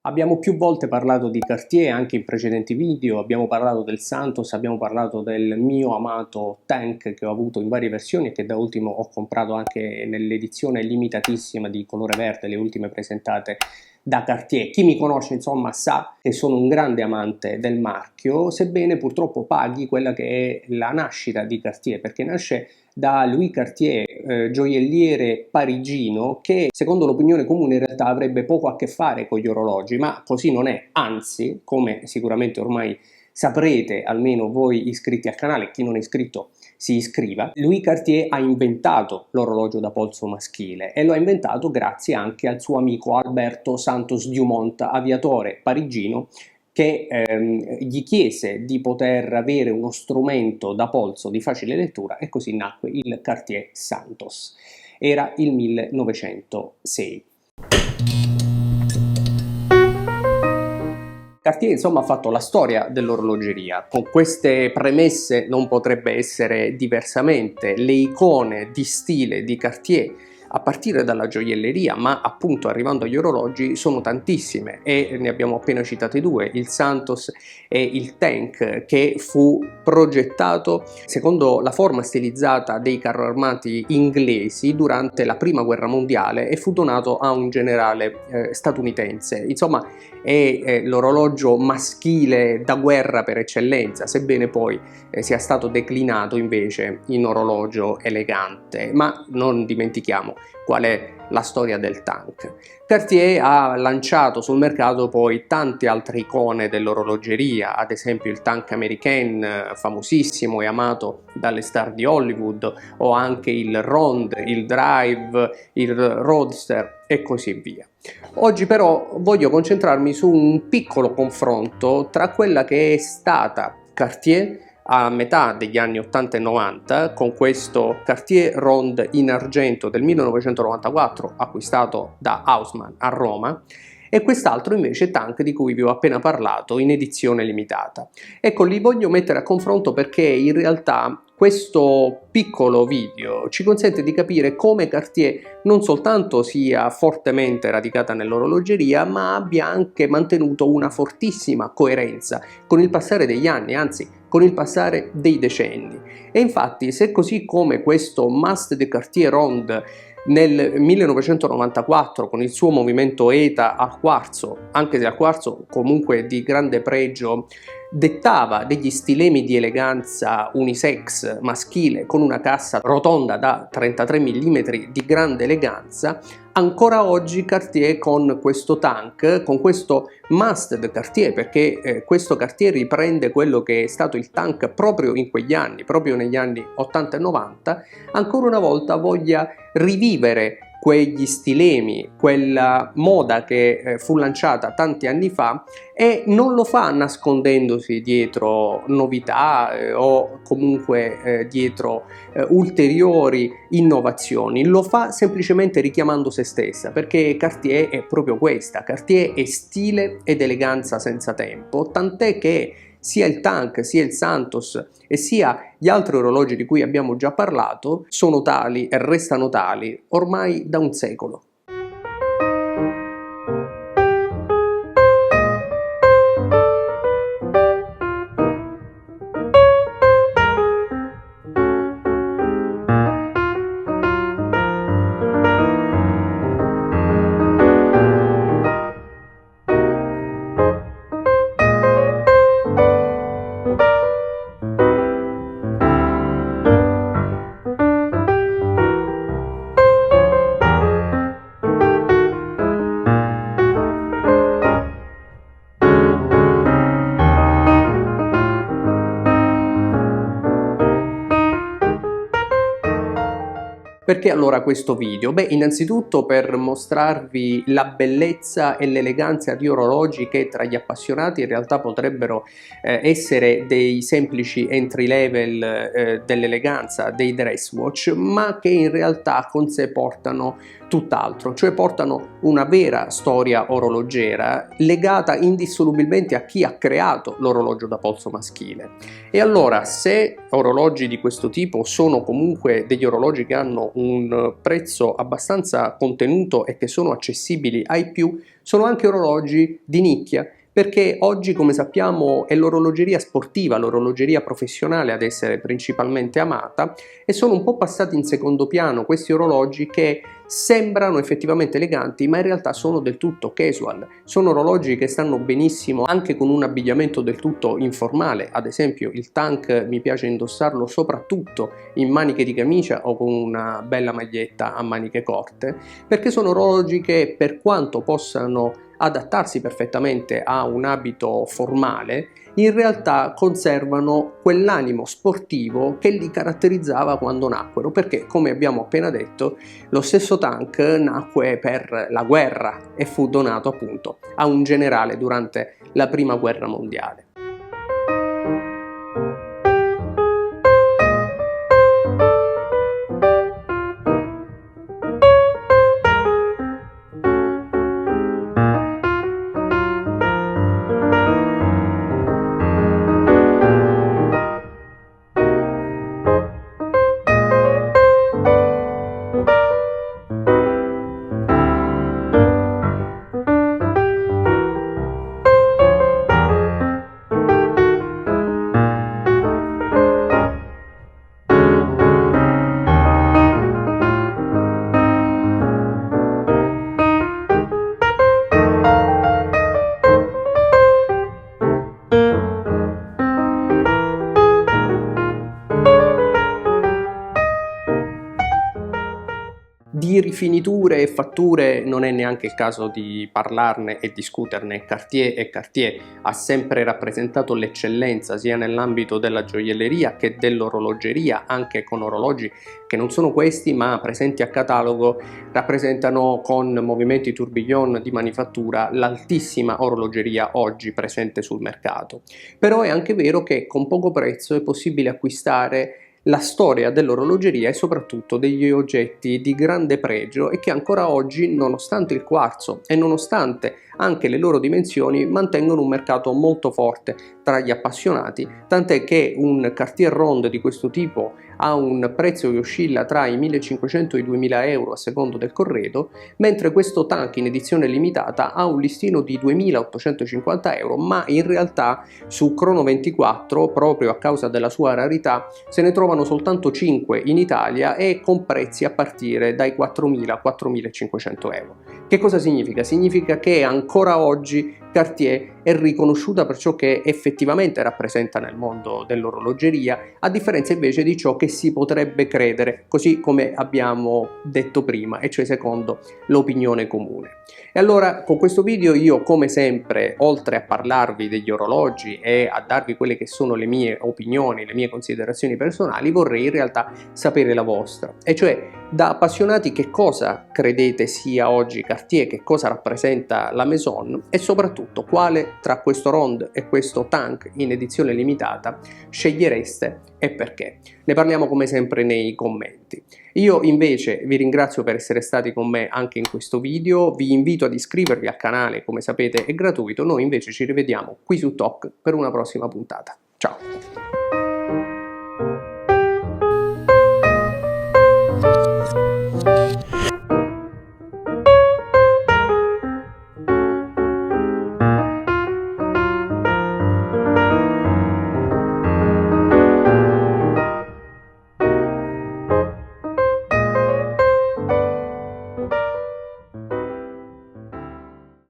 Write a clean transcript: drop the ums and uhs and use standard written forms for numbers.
Abbiamo più volte parlato di Cartier anche in precedenti video, abbiamo parlato del Santos, abbiamo parlato del mio amato Tank che ho avuto in varie versioni e che da ultimo ho comprato anche nell'edizione limitatissima di colore verde, le ultime presentate da Cartier. Chi mi conosce insomma sa che sono un grande amante del marchio, sebbene purtroppo paghi quella che è la nascita di Cartier, perché nasce da Louis Cartier, gioielliere parigino, che secondo l'opinione comune in realtà avrebbe poco a che fare con gli orologi, ma così non è, anzi, come sicuramente ormai saprete, almeno voi iscritti al canale, chi non è iscritto si iscriva, Louis Cartier ha inventato l'orologio da polso maschile e lo ha inventato grazie anche al suo amico Alberto Santos Dumont, aviatore parigino, che gli chiese di poter avere uno strumento da polso di facile lettura e così nacque il Cartier Santos. Era il 1906. Cartier insomma ha fatto la storia dell'orologeria. Con queste premesse non potrebbe essere diversamente. Le icone di stile di Cartier, a partire dalla gioielleria, ma appunto arrivando agli orologi, sono tantissime e ne abbiamo appena citate due, il Santos e il Tank, che fu progettato secondo la forma stilizzata dei carri armati inglesi durante la prima guerra mondiale e fu donato a un generale statunitense. Insomma è l'orologio maschile da guerra per eccellenza, sebbene poi sia stato declinato invece in orologio elegante. Ma non dimentichiamo qual è la storia del Tank. Cartier ha lanciato sul mercato poi tante altre icone dell'orologeria, ad esempio il Tank Americain, famosissimo e amato dalle star di Hollywood, o anche il Ronde, il Drive, il Roadster e così via. Oggi però voglio concentrarmi su un piccolo confronto tra quella che è stata Cartier a metà degli anni 80 e 90 con questo Cartier Ronde in argento del 1994 acquistato da Haussmann a Roma e quest'altro invece Tank di cui vi ho appena parlato in edizione limitata. Ecco, li voglio mettere a confronto perché in realtà questo piccolo video ci consente di capire come Cartier non soltanto sia fortemente radicata nell'orologeria, ma abbia anche mantenuto una fortissima coerenza con il passare degli anni, anzi con il passare dei decenni. E infatti, se così come questo Must de Cartier Ronde nel 1994 con il suo movimento ETA al quarzo, anche se al quarzo comunque di grande pregio, dettava degli stilemi di eleganza unisex maschile con una cassa rotonda da 33 mm di grande eleganza, ancora oggi Cartier con questo Tank, con questo Must de Cartier, perché questo Cartier riprende quello che è stato il Tank proprio in quegli anni, proprio negli anni 80 e 90, ancora una volta voglia rivivere quegli stilemi, quella moda che fu lanciata tanti anni fa, e non lo fa nascondendosi dietro novità o comunque dietro ulteriori innovazioni, lo fa semplicemente richiamando se stessa, perché Cartier è proprio questa, Cartier è stile ed eleganza senza tempo, tant'è che sia il Tank, sia il Santos e sia gli altri orologi di cui abbiamo già parlato sono tali e restano tali ormai da un secolo. Perché allora questo video? Beh, innanzitutto per mostrarvi la bellezza e l'eleganza di orologi che tra gli appassionati in realtà potrebbero essere dei semplici entry level dell'eleganza, dei dress watch, ma che in realtà con sé portano tutt'altro, cioè portano una vera storia orologera legata indissolubilmente a chi ha creato l'orologio da polso maschile. E allora, se orologi di questo tipo sono comunque degli orologi che hanno un prezzo abbastanza contenuto e che sono accessibili ai più, sono anche orologi di nicchia, perché oggi, come sappiamo, è l'orologeria sportiva, l'orologeria professionale ad essere principalmente amata, e sono un po' passati in secondo piano questi orologi che sembrano effettivamente eleganti, ma in realtà sono del tutto casual. Sono orologi che stanno benissimo anche con un abbigliamento del tutto informale. Ad esempio, il Tank mi piace indossarlo soprattutto in maniche di camicia o con una bella maglietta a maniche corte, perché sono orologi che, per quanto possano adattarsi perfettamente a un abito formale, in realtà conservano quell'animo sportivo che li caratterizzava quando nacquero, perché, come abbiamo appena detto, lo stesso Tank nacque per la guerra e fu donato appunto a un generale durante la prima guerra mondiale. Di rifiniture e fatture non è neanche il caso di parlarne e discuterne. Cartier ha sempre rappresentato l'eccellenza sia nell'ambito della gioielleria che dell'orologeria, anche con orologi che non sono questi ma presenti a catalogo rappresentano con movimenti tourbillon di manifattura l'altissima orologeria oggi presente sul mercato. Però è anche vero che con poco prezzo è possibile acquistare la storia dell'orologeria e soprattutto degli oggetti di grande pregio e che ancora oggi, nonostante il quarzo e nonostante anche le loro dimensioni, mantengono un mercato molto forte tra gli appassionati, tant'è che un Cartier Ronde di questo tipo ha un prezzo che oscilla tra i 1500 e i 2000 euro a secondo del corredo, mentre questo Tank in edizione limitata ha un listino di 2850 euro, ma in realtà su Chrono24, proprio a causa della sua rarità, se ne trovano soltanto 5 in Italia e con prezzi a partire dai 4000-4500 euro. Che cosa significa? Significa che ancora oggi Cartier è riconosciuta per ciò che effettivamente rappresenta nel mondo dell'orologeria, a differenza invece di ciò che si potrebbe credere, così come abbiamo detto prima, e cioè secondo l'opinione comune. E allora con questo video io, come sempre, oltre a parlarvi degli orologi e a darvi quelle che sono le mie opinioni, le mie considerazioni personali, vorrei in realtà sapere la vostra, e cioè da appassionati che cosa credete sia oggi Cartier, che cosa rappresenta la Maison e soprattutto quale tra questo Ronde e questo Tank in edizione limitata scegliereste e perché. Ne parliamo come sempre nei commenti. Io invece vi ringrazio per essere stati con me anche in questo video, vi invito ad iscrivervi al canale, come sapete è gratuito. Noi invece ci rivediamo qui su TOC per una prossima puntata. Ciao!